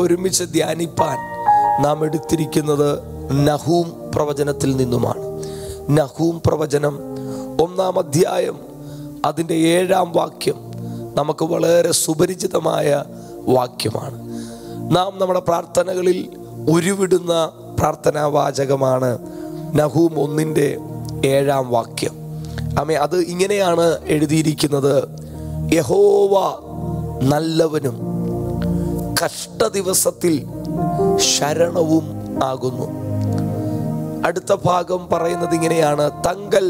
ഒരുമിച്ച് ധ്യാനിപ്പാൻ നാം എടുത്തിരിക്കുന്നത് നഹൂം പ്രവചനത്തിൽ നിന്നുമാണ്. നഹൂം പ്രവചനം 1-ാം അധ്യായം അതിൻ്റെ 7-ാം വാക്യം നമുക്ക് വളരെ സുപരിചിതമായ വാക്യമാണ്. നാം നമ്മുടെ പ്രാർത്ഥനകളിൽ ഉരുവിടുന്ന പ്രാർത്ഥനാവാചകമാണ് നഹൂം 1-ന്റെ 7-ാം വാക്യം. അത് ഇങ്ങനെയാണ് എഴുതിയിരിക്കുന്നത്: യഹോവ നല്ലവനും കഷ്ടദിവസത്തിൽ ശരണവും ആകുന്നു. അടുത്ത ഭാഗം പറയുന്നത് ഇങ്ങനെയാണ്: തങ്കൽ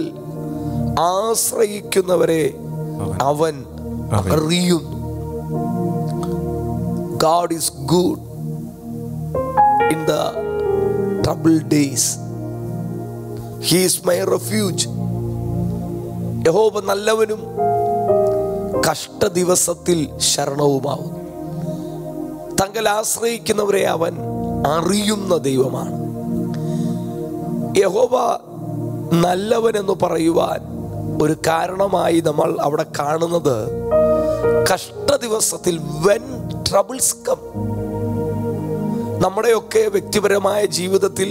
ആശ്രയിക്കുന്നവരെ അവൻ അറിയുന്നു. God is good in the troubled days. He is my refuge. യഹോവ നല്ലവനും കഷ്ടദിവസത്തിൽ ശരണവുമാവുന്നു. തങ്ങൾ ആശ്രയിക്കുന്നവരെ അവൻ അറിയുന്ന ദൈവമാണ്. യഹോവ നല്ലവനെന്ന് പറയുവാൻ ഒരു കാരണമായി നമ്മൾ അവിടെ കാണുന്നത്, കഷ്ടദിവസത്തിൽ when troubles come, നമ്മുടെയൊക്കെ വ്യക്തിപരമായ ജീവിതത്തിൽ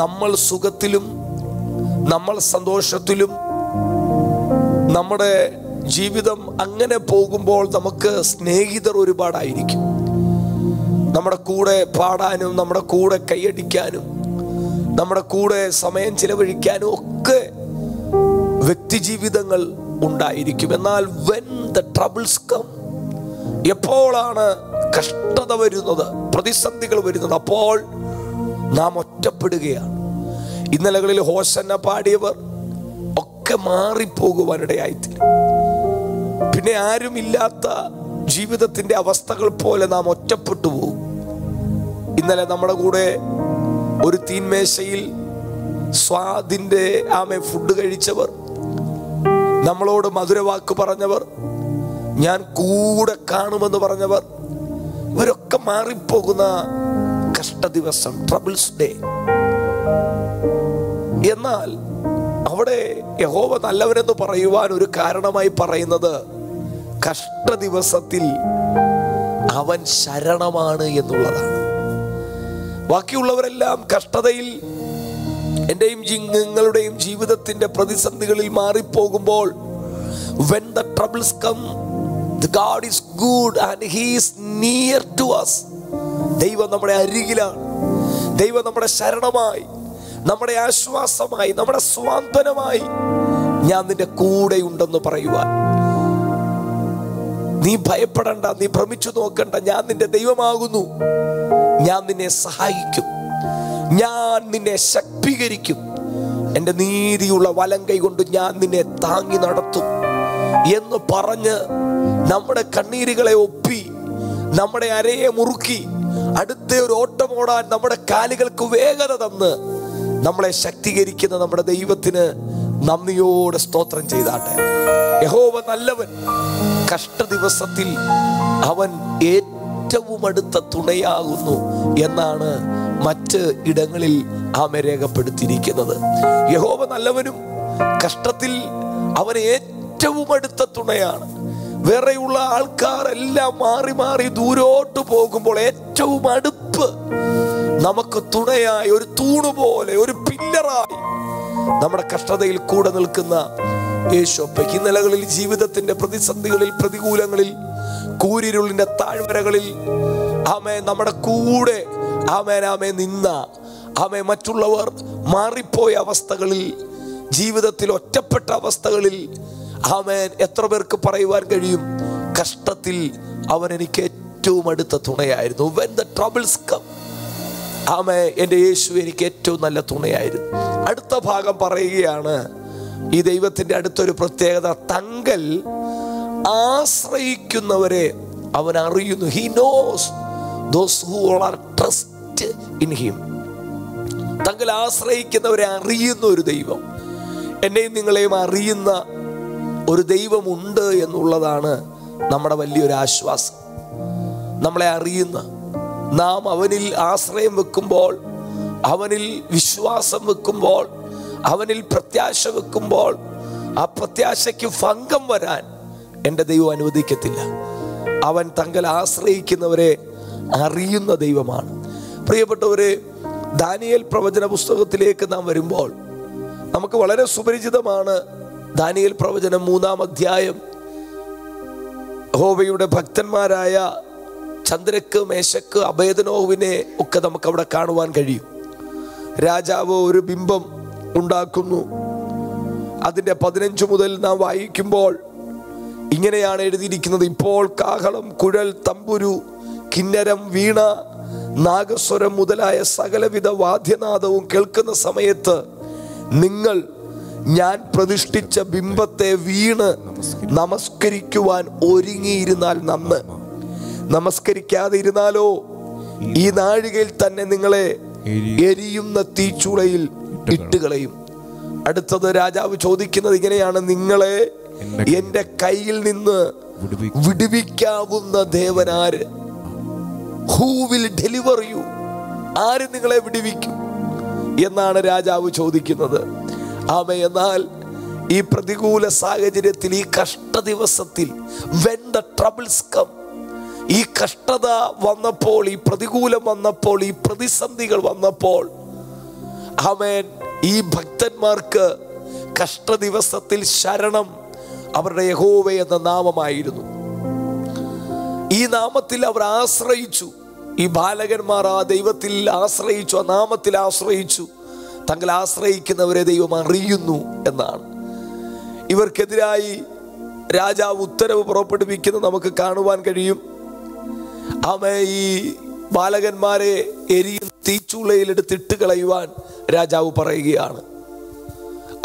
നമ്മൾ സുഖത്തിലും നമ്മൾ സന്തോഷത്തിലും നമ്മുടെ ജീവിതം അങ്ങനെ പോകുമ്പോൾ നമുക്ക് സ്നേഹിതർ ഒരുപാടായിരിക്കും. നമ്മുടെ കൂടെ പാടാനും നമ്മുടെ കൂടെ കൈയടിക്കാനും നമ്മുടെ കൂടെ സമയം ചിലവഴിക്കാനും ഒക്കെ വ്യക്തിജീവിതങ്ങൾ ഉണ്ടായിരിക്കും. എന്നാൽ when the troubles come, എപ്പോഴാണ് കഷ്ടത വരുന്നത്, പ്രതിസന്ധികൾ വരുന്നത്, അപ്പോൾ നാം ഒറ്റപ്പെടുകയാണ്. ഇന്നലകളിൽ ഹോശന്ന പാടിയവർ ഒക്കെ മാറിപ്പോകുവാനിടയായിത്തീരും. പിന്നെ ആരുമില്ലാത്ത ജീവിതത്തിന്റെ അവസ്ഥകൾ പോലെ നാം ഒറ്റപ്പെട്ടു പോകും. ഇന്നലെ നമ്മുടെ കൂടെ ഒരു തീന്മേശയിൽ സ്വാദിന്റെ ഫുഡ് കഴിച്ചവർ, നമ്മളോട് മധുരവാക്ക് പറഞ്ഞവർ, ഞാൻ കൂടെ കാണുമെന്ന് പറഞ്ഞവർ, ഇവരൊക്കെ മാറിപ്പോകുന്ന കഷ്ടദിവസം, ട്രബിൾസ് ഡേ. എന്നാൽ അവിടെ യഹോവ നല്ലവനെന്ന് പറയുവാൻ ഒരു കാരണമായി പറയുന്നത്, കഷ്ടദിവസത്തിൽ അവൻ ശരണമാണ് എന്നുള്ളതാണ്. ബാക്കിയുള്ളവരെല്ലാം കഷ്ടതയിൽ, എന്റെയും നിങ്ങളുടെയും ജീവിതത്തിന്റെ പ്രതിസന്ധികളിൽ മാറിപ്പോകുമ്പോൾ, when the troubles come, the God is good and he is near to us. ദൈവം നമ്മുടെ അരികിലാണ്. ദൈവം നമ്മുടെ ശരണമായി, നമ്മുടെ ആശ്വാസമായി, നമ്മുടെ സ്വാന്തനമായി, ഞാൻ നിന്റെ കൂടെ ഉണ്ടെന്ന് പറയുവാൻ. നീ ഭയപ്പെടണ്ട, നീ ഭ്രമിച്ചു നോക്കണ്ട, ഞാൻ നിന്റെ ദൈവമാകുന്നു. ഞാൻ നിന്നെ സഹായിക്കും, ഞാൻ നിന്നെ ശക്തീകരിക്കും, എൻ്റെ നീതിയുള്ള വലങ്കൈ കൊണ്ട് ഞാൻ നിന്നെ താങ്ങി നടത്തും എന്ന് പറഞ്ഞ് നമ്മുടെ കണ്ണീരുകളെ ഒപ്പി, നമ്മുടെ അരയെ മുറുക്കി അടുത്ത ഒരു ഓട്ടം ഓടാൻ നമ്മുടെ കാലുകൾക്ക് വേഗത തന്ന് നമ്മളെ ശക്തീകരിക്കുന്ന നമ്മുടെ ദൈവത്തിന് നന്ദിയോടെ സ്തോത്രം ചെയ്താട്ടെ. യഹോവ നല്ലവൻ, കഷ്ടദിവസത്തിൽ അവൻ ഏറ്റവും അടുത്ത തുണയാകുന്നു എന്നാണ് മറ്റ് ഇടങ്ങളിൽ രേഖപ്പെടുത്തിയിരിക്കുന്നത്. യഹോവ നല്ലവനും കഷ്ടത്തിൽ അവൻ ഏറ്റവും അടുത്ത തുണയാണ്. വേറെയുള്ള ആൾക്കാർ എല്ലാം മാറി മാറി ദൂരോട്ട് പോകുമ്പോൾ ഏറ്റവും അടുപ്പ് നമുക്ക് തുണയായി, ഒരു തൂണുപോലെ, ഒരു പില്ലറായി നമ്മുടെ കഷ്ടതയിൽ കൂടെ നിൽക്കുന്ന യേശുവപ്പയ്ക്ക് ഇന്നലകളിൽ ജീവിതത്തിന്റെ പ്രതിസന്ധികളിൽ, പ്രതികൂലങ്ങളിൽ, കൂരിരുളിന്റെ താഴ്വരകളിൽ നമ്മുടെ കൂടെ നിന്ന മറ്റുള്ളവർ മാറിപ്പോയ അവസ്ഥകളിൽ, ജീവിതത്തിൽ ഒറ്റപ്പെട്ട അവസ്ഥകളിൽ എത്ര പേർക്ക് പറയുവാൻ കഴിയും, കഷ്ടത്തിൽ അവൻ എനിക്ക് ഏറ്റവും അടുത്ത തുണയായിരുന്നു. when the troubles come, എൻ്റെ യേശു എനിക്ക് ഏറ്റവും നല്ല തുണയായിരുന്നു. അടുത്ത ഭാഗം പറയുകയാണ്, ഈ ദൈവത്തിന്റെ അടുത്തൊരു പ്രത്യേകത, തങ്കൽ ആശ്രയിക്കുന്നവരെ അവൻ അറിയുന്നു. He knows those who are trust in him. Thangal ആശ്രയിക്കുന്നവരെ അറിയുന്ന ഒരു ദൈവം, എന്നെയും നിങ്ങളെയും അറിയുന്ന ഒരു ദൈവമുണ്ട് എന്നുള്ളതാണ് നമ്മുടെ വലിയൊരു ആശ്വാസം. നമ്മളെ അറിയുന്ന, നാം അവനിൽ ആശ്രയം വെക്കുമ്പോൾ, അവനിൽ വിശ്വാസം വെക്കുമ്പോൾ, അവനിൽ പ്രത്യാശ വെക്കുമ്പോൾ, ആ പ്രത്യാശയ്ക്ക് ഭംഗം വരാൻ എൻ്റെ ദൈവം അനുവദിക്കത്തില്ല. അവൻ തങ്ങൾ ആശ്രയിക്കുന്നവരെ അറിയുന്ന ദൈവമാണ്. പ്രിയപ്പെട്ടവരെ, ദാനിയേൽ പ്രവചന പുസ്തകത്തിലേക്ക് നാം വരുമ്പോൾ നമുക്ക് വളരെ സുപരിചിതമാണ് ദാനിയേൽ പ്രവചനം 3-ാം അധ്യായം. യഹോവയുടെ ഭക്തന്മാരായ ചന്ദ്രക്ക്, മേശക്ക്, അബേദ്നെഗോവിനെ ഒക്കെ നമുക്ക് അവിടെ കാണുവാൻ കഴിയും. രാജാവ് ഒരു ബിംബം ഉണ്ടാക്കുന്നു. അതിൻ്റെ 15 മുതൽ നാം വായിക്കുമ്പോൾ ഇങ്ങനെയാണ് എഴുതിയിരിക്കുന്നത്: ഇപ്പോൾ കാഹളം, കുഴൽ, തമ്പുരു, കിന്നരം, വീണ, നാഗസ്വരം മുതലായ സകലവിധ വാദ്യനാദവും കേൾക്കുന്ന സമയത്ത് നിങ്ങൾ ഞാൻ പ്രതിഷ്ഠിച്ച ബിംബത്തെ വീണ് നമസ്കരിക്കുവാൻ ഒരുങ്ങിയിരുന്നാൽ നന്ന്. നമസ്കരിക്കാതെ ഇരുന്നാലോ ഈ നാഴികയിൽ തന്നെ നിങ്ങളെ എരിയുന്ന തീച്ചൂളയിൽ ഇട്ടുകളയും. അടുത്തത് രാജാവ് ചോദിക്കുന്നത് ഇങ്ങനെയാണ്: നിങ്ങളെ എന്റെ കയ്യിൽ നിന്ന് വിടുവിക്കാവുന്ന ദേവനാര്? Who will deliver you? ആര് നിങ്ങളെ വിടുവിക്കും എന്നാണ് രാജാവ് ചോദിക്കുന്നത്. ആമേൻ. എന്നാൽ ഈ പ്രതികൂല സാഹചര്യത്തിൽ, ഈ കഷ്ട ദിവസത്തിൽ, when the troubles come, ഈ കഷ്ടത വന്നപ്പോൾ, ഈ പ്രതികൂലം വന്നപ്പോൾ, ഈ പ്രതിസന്ധികൾ വന്നപ്പോൾ, ആമേൻ, ഈ ഭക്തന്മാർക്ക് കഷ്ട ദിവസത്തിൽ ശരണം അവരുടെ യഹോവ എന്ന നാമമായിരുന്നു. ഈ നാമത്തിൽ അവർ ആശ്രയിച്ചു. ഈ ബാലകന്മാർ ആ ദൈവത്തിൽ ആശ്രയിച്ചു, ആ നാമത്തിൽ ആശ്രയിച്ചു. തങ്ങൾ ആശ്രയിക്കുന്നവരെ ദൈവം അറിയുന്നു എന്നാണ്. ഇവർക്കെതിരായി രാജാവ് ഉത്തരവ് പുറപ്പെടുവിക്കുന്നത് നമുക്ക് കാണുവാൻ കഴിയും. ആമേ, ഈ ബാലകന്മാരെ എരിയുന്ന തീച്ചൂളയിൽ എടുത്തിട്ട് കളയുവാൻ രാജാവ് പറയുകയാണ്.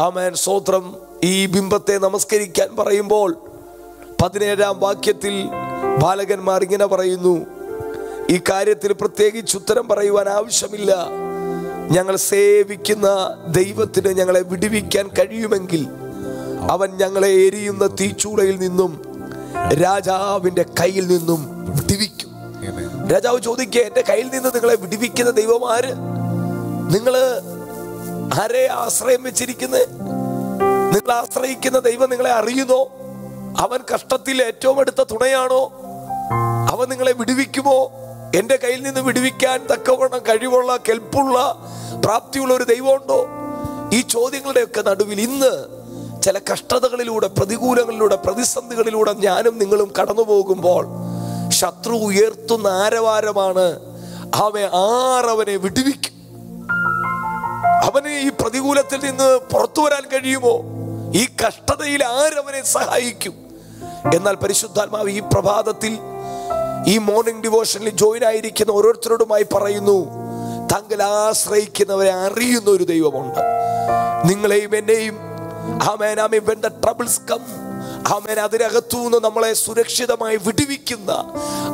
ആമേൻ, സ്തോത്രം. ഈ ബിംബത്തെ നമസ്കരിക്കാൻ പറയുമ്പോൾ 17-ാം വാക്യത്തിൽ ബാലകന്മാർ ഇങ്ങനെ പറയുന്നു: ഈ കാര്യത്തിൽ പ്രത്യേകിച്ച് ഉത്തരം പറയുവാൻ ആവശ്യമില്ല. ഞങ്ങൾ സേവിക്കുന്ന ദൈവത്തിന് ഞങ്ങളെ വിടുവിക്കാൻ കഴിയുമെങ്കിൽ അവൻ ഞങ്ങളെ എരിയുന്ന തീച്ചൂളയിൽ നിന്നും രാജാവിന്റെ കയ്യിൽ നിന്നും വിടുവിക്കും. രാജാവ് ചോദിക്കുക: എന്റെ കയ്യിൽ നിന്ന് നിങ്ങളെ വിടുവിക്കുന്ന ദൈവം ആര്? നിങ്ങള് ആരെ ആശ്രയം വെച്ചിരിക്കുന്നത്? നിങ്ങൾ ആശ്രയിക്കുന്ന ദൈവം നിങ്ങളെ അറിയുന്നോ? അവൻ കഷ്ടത്തിൽ ഏറ്റവും അടുത്ത തുണയാണോ? അവൻ നിങ്ങളെ വിടുവിക്കുമോ? എന്റെ കയ്യിൽ നിന്ന് വിടുവിക്കാൻ തക്കവണ്ണം കഴിവുള്ള, കെൽപ്പുള്ള, പ്രാപ്തിയുള്ള ഒരു ദൈവമുണ്ടോ? ഈ ചോദ്യങ്ങളുടെയൊക്കെ നടുവിൽ ഇന്ന് ചില കഷ്ടതകളിലൂടെ, പ്രതികൂലങ്ങളിലൂടെ, പ്രതിസന്ധികളിലൂടെ ഞാനും നിങ്ങളും കടന്നു പോകുമ്പോൾ ശത്രു ഉയർത്തുന്ന ആരവാരമാണ്: ആരവനെ വിടുവിക്കും? അവന് ഈ പ്രതികൂലത്തിൽ നിന്ന് പുറത്തു വരാൻ കഴിയുമോ? ഈ കഷ്ടതയിൽ ആരവനെ സഹായിക്കും? എന്നാൽ പരിശുദ്ധാത്മാവ് ഈ പ്രഭാതത്തിൽ, ഈ മോർണിംഗ് ഡിവോഷനിൽ ജോയിൻ ആയിരിക്കുന്ന ഓരോരുത്തരോടുമായി പറയുന്നു: താങ്കൾ ആശ്രയിക്കുന്നവരെ അറിയുന്ന ഒരു ദൈവമുണ്ട്. നിങ്ങളെയും എന്നെയും ആമേൻ, ആമേൻ, when the troubles come, ആമേൻ, അതിനകത്തുനിന്ന് നമ്മളെ സുരക്ഷിതമായി വിടുവിക്കുന്ന,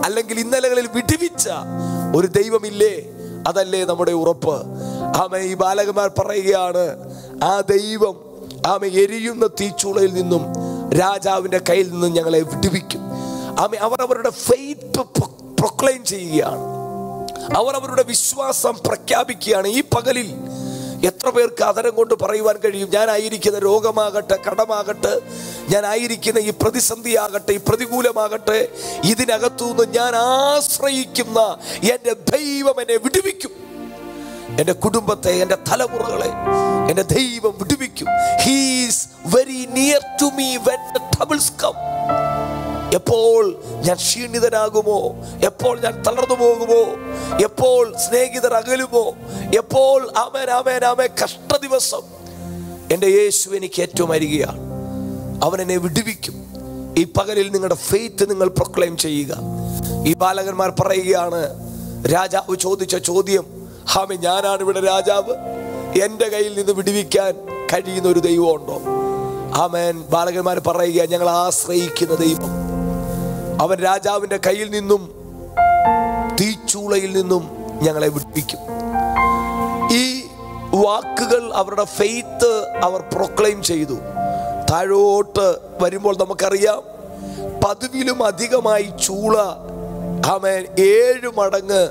അല്ലെങ്കിൽ ഇന്നലകളിൽ വിടുവിച്ച ഒരു ദൈവമില്ലേ? അതല്ലേ നമ്മുടെ ഉറപ്പ്? ആമേൻ. ഈ ബാലകന്മാർ പറയുകയാണ്: ആ ദൈവം ആമേൻ എരിയുന്ന തീച്ചൂളയിൽ നിന്നും രാജാവിന്റെ കയ്യിൽ നിന്നും ഞങ്ങളെ വിടുവിക്കും. ആമേൻ. അവർ അവരുടെ ഫെയ്ത്ത് പ്രൊക്ലെയിം ചെയ്യുകയാണ്. അവർ അവരുടെ വിശ്വാസം പ്രഖ്യാപിക്കുകയാണ്. ഈ പകലിൽ എത്ര പേർക്ക് അതരം കൊണ്ട് പറയുവാൻ കഴിയും: ഞാനായിരിക്കുന്ന രോഗമാകട്ടെ, കടമാകട്ടെ, ഞാനായിരിക്കുന്ന ഈ പ്രതിസന്ധിയാകട്ടെ, ഈ പ്രതികൂലമാകട്ടെ, ഇതിനകത്തുനിന്ന് ഞാൻ ആശ്രയിക്കുന്ന എൻ്റെ ദൈവം എന്നെ വിടുവിക്കും. എൻ്റെ കുടുംബത്തെ, എൻ്റെ തലമുറകളെ എൻ്റെ ദൈവം വിടുവിക്കും. He is very near to me when the troubles come. എപ്പോൾ ഞാൻ ക്ഷീണിതനാകുമോ, എപ്പോൾ ഞാൻ തളർന്നു പോകുമോ, എപ്പോൾ സ്നേഹിതർ അകലുമോ, എപ്പോൾ ആമേൻ, ആമേൻ, ആമേൻ, കഷ്ട ദിവസം, എൻ്റെ യേശു എനിക്ക് ഏറ്റവും അരികെയാണ്. അവൻ എന്നെ വിടുവിക്കും. ഈ പകലിൽ നിങ്ങളുടെ ഫെയ്ത്ത് നിങ്ങൾ പ്രൊക്ലെയിം ചെയ്യുക. ഈ ബാലകന്മാർ പറയുകയാണ്: രാജാവ് ചോദിച്ച ചോദ്യം: ആമേൻ, ഞാനാണ് ഇവിടെ രാജാവ്, എൻ്റെ കയ്യിൽ നിന്ന് വിടുവിക്കാൻ കഴിയുന്ന ഒരു ദൈവമുണ്ടോ? ആമേൻ. ബാലകന്മാർ പറയുക: ഞങ്ങൾ ആശ്രയിക്കുന്ന ദൈവം, അവൻ രാജാവിന്റെ കയ്യിൽ നിന്നും തീച്ചൂളയിൽ നിന്നും ഞങ്ങളെ വിടുവിക്കും. ഈ വാക്കുകൾ, അവരുടെ ഫെയ്ത്ത് അവർ പ്രൊക്ലെയിം ചെയ്തു. താഴോട്ട് വരുമ്പോൾ നമുക്കറിയാം, 10 അധികമായി ചൂള ആമേൻ 7 മടങ്ങ്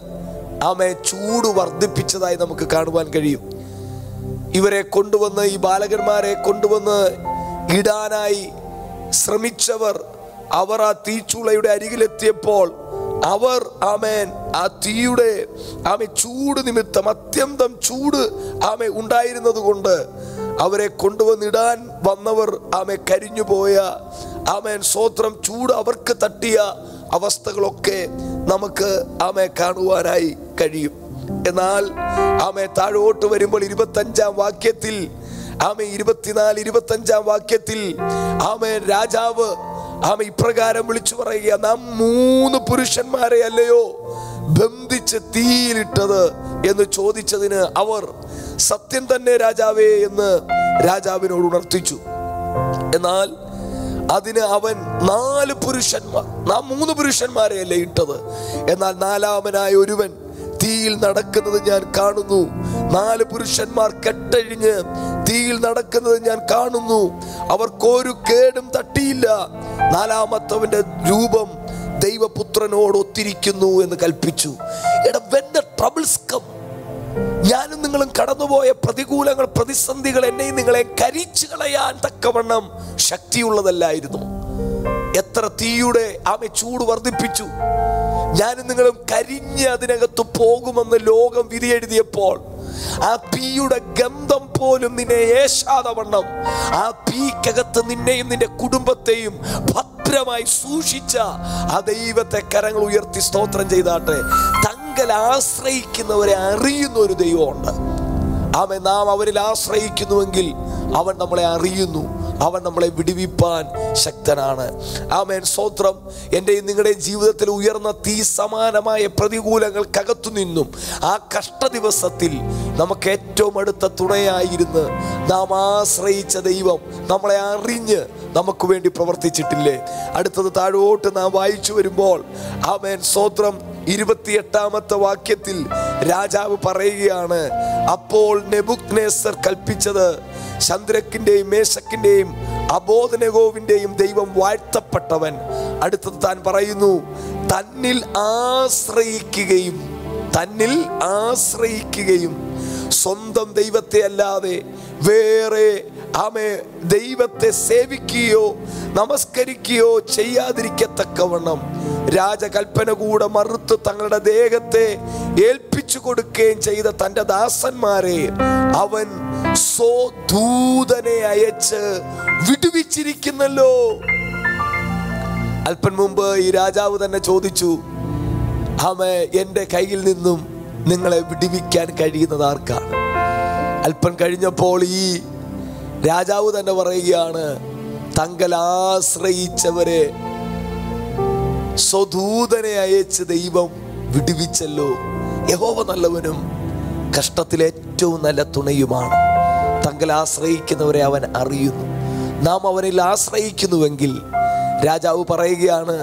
ആമേൻ ചൂട് വർദ്ധിപ്പിച്ചതായി നമുക്ക് കാണുവാൻ കഴിയും. ഇവരെ കൊണ്ടുവന്ന്, ഈ ബാലകന്മാരെ കൊണ്ടുവന്ന് ഇടാനായി ശ്രമിച്ചവർ, അവർ ആ തീച്ചൂളയുടെ അരികിലെത്തിയപ്പോൾ അവർ ആമേൻ ആ തീയുടെ ചൂട് നിമിത്തം അത്യന്തം ചൂട് ഉണ്ടായിരുന്നത് കൊണ്ട് അവരെ കൊണ്ടുവന്നിടാൻ വന്നവർ കരിഞ്ഞുപോയ സ്വത്രം ചൂട് അവർക്ക് തട്ടിയ അവസ്ഥകളൊക്കെ നമുക്ക് കാണുവാനായി കഴിയും. എന്നാൽ താഴോട്ട് വരുമ്പോൾ 25-ാം വാക്യത്തിൽ 24-25-ാം വാക്യത്തിൽ രാജാവ് ഇപ്രകാരം വിളിച്ചു പറയുക, നാം 3 പുരുഷന്മാരെ അല്ലയോ ബന്ധിച്ച് തീയിലിട്ടത് എന്ന് ചോദിച്ചതിന് അവർ സത്യം തന്നെ രാജാവേ എന്ന് രാജാവിനോട് ഉണർത്തിച്ചു. എന്നാൽ അതിന് അവൻ 4 പുരുഷന്മാർ, നാം 3 പുരുഷന്മാരെ അല്ലേ ഇട്ടത്, എന്നാൽ 4-മനായ ഒരുവൻ തീയിൽ നടക്കുന്നത് ഞാൻ കാണുന്നു. 4 പുരുഷന്മാർ കെട്ടഴിഞ്ഞ് തീയിൽ നടക്കുന്നത് ഞാൻ കാണുന്നു. അവർക്കൊരു കേടും തട്ടിയില്ല. 4-മത്തവന്റെ രൂപം ദൈവപുത്രനോട് ഒത്തിരിക്കുന്നു എന്ന് കൽപ്പിച്ചു. when the troubles come, ഞാനും നിങ്ങളും കടന്നുപോയ പ്രതികൂലങ്ങൾ, പ്രതിസന്ധികൾ എന്നെയും നിങ്ങളെ കരിച്ചു കളയാൻ തക്കവണ്ണം ശക്തിയുള്ളതല്ലായിരുന്നു. എത്ര തീയുടെ ചൂട് വർദ്ധിപ്പിച്ചു. ഞാനും നിങ്ങളും കരിഞ്ഞ് അതിനകത്ത് പോകുമെന്ന് ലോകം വിധിയെഴുതിയപ്പോൾ ആ തീയുടെ ഗന്ധം പോലും നിന്നെ ഏശാതെ വണ്ണം ആ തീക്കകത്ത് നിന്നെയും നിന്റെ കുടുംബത്തെയും ഭദ്രമായി സൂക്ഷിച്ച ആ ദൈവത്തെ കരങ്ങൾ ഉയർത്തി സ്തോത്രം ചെയ്താട്ടെ. തങ്കൽ ആശ്രയിക്കുന്നവരെ അറിയുന്ന ഒരു ദൈവമുണ്ട്. നാം അവരിൽ ആശ്രയിക്കുന്നുവെങ്കിൽ അവൻ നമ്മളെ അറിയുന്നു, അവൻ നമ്മളെ വിടുവിപ്പാൻ ശക്തനാണ്. ആമേൻ, സ്തോത്രം. എൻ്റെയും നിങ്ങളുടെയും ജീവിതത്തിൽ ഉയർന്ന തീ സമാനമായ പ്രതികൂലങ്ങൾക്കകത്തു നിന്നും ആ കഷ്ട ദിവസത്തിൽ നമുക്ക് ഏറ്റവും അടുത്ത തുണയായിരുന്ന് നാം ആശ്രയിച്ച ദൈവം നമ്മളെ അറിഞ്ഞ് നമുക്ക് വേണ്ടി പ്രവർത്തിച്ചിട്ടില്ലേ? അടുത്തത് താഴോട്ട് നാം വായിച്ചു വരുമ്പോൾ ആമേൻ, സ്തോത്രം, 28-ാമത്തെ വാക്യത്തിൽ രാജാവ് പറയുകയാണ്, അപ്പോൾ നെബൂഖദ്നേസർ കൽപ്പിച്ചത് ശദ്രക്കിന്റെയും മേശക്കിന്റെയും അബേദ്നെഗോവിന്റെയും ദൈവം വാഴ്ത്തപ്പെട്ടവൻ. അടുത്തത് താൻ പറയുന്നു, തന്നിൽ ആശ്രയിക്കുകയും സ്വന്തം ദൈവത്തെ അല്ലാതെ വേറെ ദൈവത്തെ സേവിക്കുകയോ നമസ്കരിക്കുകയോ ചെയ്യാതിരിക്കത്തക്കവണ്ണം രാജകൽപ്പന കൂടെ മറുത്ത് തങ്ങളുടെ ദേഹത്തെ ഏൽപ്പിച്ചു കൊടുക്കുകയും ചെയ്ത തന്റെ ദാസന്മാരെ അവൻ സ്വദൂതനെ അയച്ച് വിടുവിച്ചിരിക്കുന്നല്ലോ. അല്പം മുമ്പ് ഈ രാജാവ് തന്നെ ചോദിച്ചു, എന്റെ കയ്യിൽ നിന്നും നിങ്ങളെ വിടുവിക്കാൻ കഴിയുന്നത് ആർക്കാണ്? അല്പം കഴിഞ്ഞപ്പോൾ ഈ രാജാവ് തന്നെ പറയുകയാണ്, തങ്ങൾ ആശ്രയിച്ചവരെ സ്വദൂതനെ അയച്ച് ദൈവം വിടുവിച്ചല്ലോ. യഹോവ നല്ലവനും കഷ്ടത്തിൽ ഏറ്റവും നല്ല തുണയുമാണ്. തങ്ങൾ ആശ്രയിക്കുന്നവരെ അവൻ അറിയുന്നു. നാം അവനിൽ ആശ്രയിക്കുന്നുവെങ്കിൽ രാജാവ് പറയുകയാണ്,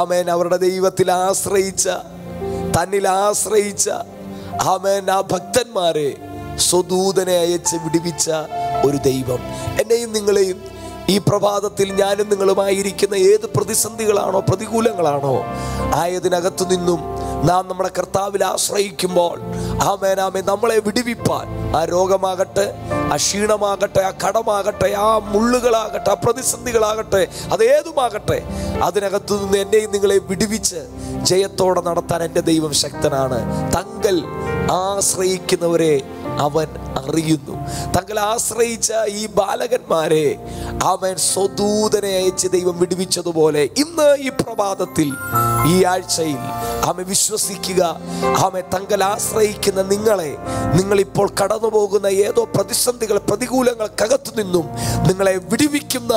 ആമേൻ, അവരുടെ ദൈവത്തിൽ ആശ്രയിച്ച, തന്നിൽ ആശ്രയിച്ച ആമേൻ ആ ഭക്തന്മാരെ സ്വദൂതനെ അയച്ച് വിടുവിച്ച ഒരു ദൈവം. എന്നെയും നിങ്ങളെയും ഈ പ്രഭാതത്തിൽ ഞാനും നിങ്ങളുമായിരിക്കുന്ന ഏത് പ്രതിസന്ധികളാണോ പ്രതികൂലങ്ങളാണോ ആയതിനകത്തു നിന്നും നാം നമ്മുടെ കർത്താവിൽ ആശ്രയിക്കുമ്പോൾ ആമേൻ നമ്മളെ വിടുവിപ്പാൻ, ആ രോഗമാകട്ടെ, ആ ക്ഷീണമാകട്ടെ, ആ കടമാകട്ടെ, ആ മുള്ളുകളാകട്ടെ, ആ പ്രതിസന്ധികളാകട്ടെ, അതേതുമാകട്ടെ, അതിനകത്തു നിന്ന് എന്നെയും നിങ്ങളെ വിടുവിച്ച് ജയത്തോടെ നടത്താൻ എൻ്റെ ദൈവം ശക്തനാണ്. തങ്ങൾ ആശ്രയിക്കുന്നവരെ അവൻ അറിയുന്നു. തങ്ങൾ ആശ്രയിച്ച ഈ ബാലകന്മാരെ അവൻ സ്വദൂതനെ അയച്ച് ദൈവം വിടുവിച്ചതുപോലെ ഇന്ന് ഈ പ്രഭാതത്തിൽ, ഈ ആഴ്ചയിൽ വിശ്വസിക്കുക. തങ്ങൾ ആശ്രയിക്കുന്ന നിങ്ങളിപ്പോൾ കടന്നു പോകുന്ന ഏതോ പ്രതിസന്ധികൾ, പ്രതികൂലങ്ങൾക്കകത്തു നിന്നും നിങ്ങളെ വിടുവിക്കുന്ന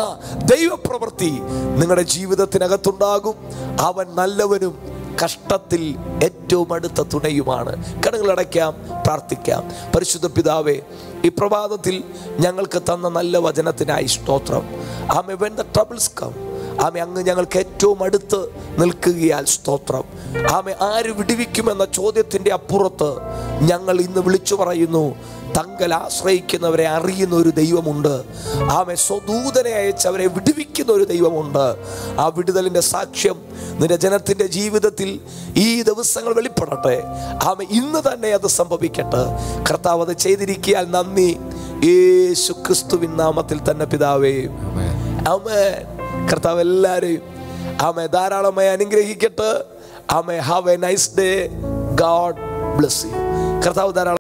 ദൈവപ്രവൃത്തി നിങ്ങളുടെ ജീവിതത്തിനകത്തുണ്ടാകും. അവൻ നല്ലവനും കഷ്ടത്തിൽ ഏറ്റവും അടുത്ത തുണയുമാണ്. കണ്ണുകളടയ്ക്കാം, പ്രാർത്ഥിക്കാം. പരിശുദ്ധ പിതാവേ, ഈ പ്രഭാതത്തിൽ ഞങ്ങൾക്ക് തന്ന നല്ല വചനത്തിനായി സ്തോത്രം. ആമേ, when the troubles come, ആമേ, അങ്ങ് ഞങ്ങൾക്ക് ഏറ്റവും അടുത്ത് നിൽക്കുകയാൽ സ്തോത്രം. ആമേ, ആര് വിടുവിക്കുമെന്ന ചോദ്യത്തിൻ്റെ അപ്പുറത്ത് ഞങ്ങൾ ഇന്ന് വിളിച്ചു പറയുന്നു, തങ്ങൾ ആശ്രയിക്കുന്നവരെ അറിയുന്ന ഒരു ദൈവമുണ്ട്. ആമേ, സ്വദൂതനെ അയച്ച് അവരെ വിടുവിക്കുന്ന ഒരു ദൈവമുണ്ട്. ആ വിടുതലിൻ്റെ സാക്ഷ്യം നിന്റെ ജനത്തിൻ്റെ ജീവിതത്തിൽ ഈ ദിവസങ്ങൾ വെളിപ്പെടട്ടെ. ആമേ, ഇന്ന് തന്നെ അത് സംഭവിക്കട്ടെ. കർത്താവ് അത് ചെയ്തിരിക്കാൻ നന്ദി. യേശു ക്രിസ്തുവിൻ നാമത്തിൽ തന്നെ പിതാവേ, ആമേൻ. കർത്താവ് എല്ലാവരെയും ആമേ ധാരാളമായി അനുഗ്രഹിക്കട്ടെ. Amen. Have a nice day. God bless you. കർത്താവ് ധാരാളം